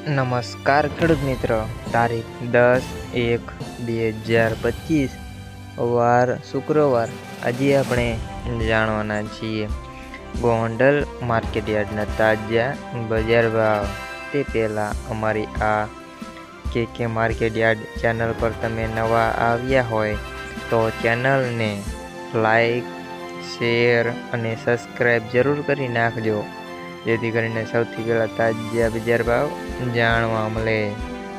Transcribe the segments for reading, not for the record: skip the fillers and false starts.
નમસ્કાર ખેડૂત મિત્રો, તારીખ 10/1/2025 વાર શુક્રવાર। આજે આપણે જાણવાના છીએ ગોંડલ માર્કેટયાર્ડના તાજા બજાર ભાવ। તે પહેલાં અમારી આ કે માર્કેટયાર્ડ ચેનલ પર તમે નવા આવ્યા હોય તો ચેનલને લાઈક, શેર અને સબસ્ક્રાઈબ જરૂર કરી નાખજો, જેથી કરીને સૌથી પહેલાં તાજા બજાર ભાવ જાણવા મળે।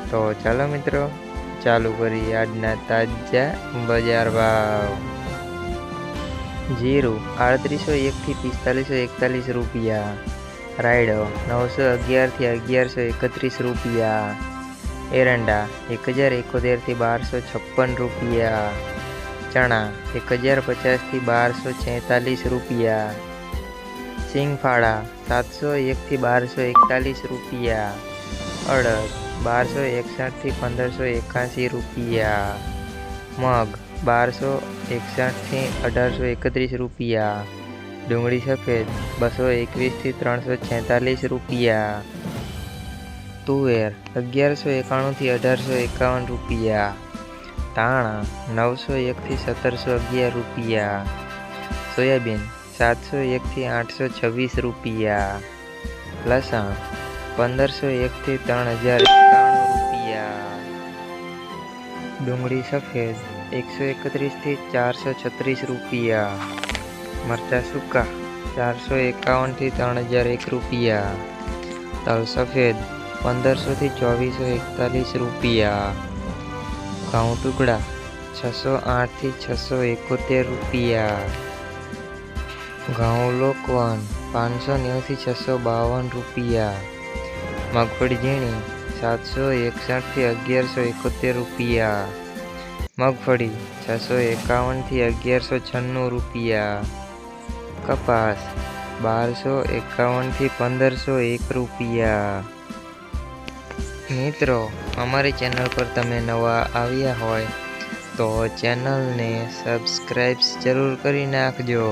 તો ચાલો મિત્રો, ચાલુ કરીએ આજના તાજા બજાર ભાવ। જીરું 3801 થી 4541 રૂપિયા, રાયડો 911 થી 1131 રૂપિયા, એરંડા 1071 થી 1256 રૂપિયા, ચણા 1050 થી 1246 રૂપિયા, સિંગફાળા 701 થી 1241 રૂપિયા, અડદ 1261 થી 1581 રૂપિયા, મગ 1261 થી 1831 રૂપિયા, ડુંગળી સફેદ 221 થી 346 રૂપિયા, તુવેર 1191 થી 1851 રૂપિયા, ધાણા 901 થી 1711 રૂપિયા, સોયાબીન 701 થી 826 રૂપિયા, લસણ 1501 થી 3091 રૂપિયા, ડુંગળી સફેદ 131 થી 436 રૂપિયા, મરચાં સૂકા 451 થી 3001 રૂપિયા, તલ સફેદ 1500 થી 2441 રૂપિયા, ઘઉં ટુકડા 608 થી 671 રૂપિયા, ઘઉં લોકવન 590 થી 652 રૂપિયા, મગફળી ઝીણી 761 થી 1171 રૂપિયા, મગફળી 651 થી 1196 રૂપિયા, કપાસ 1251 થી 1501 રૂપિયા। મિત્રો, અમારી ચેનલ પર તમે નવા આવ્યા હોય તો ચેનલને સબસ્ક્રાઈબ જરૂર કરી નાખજો।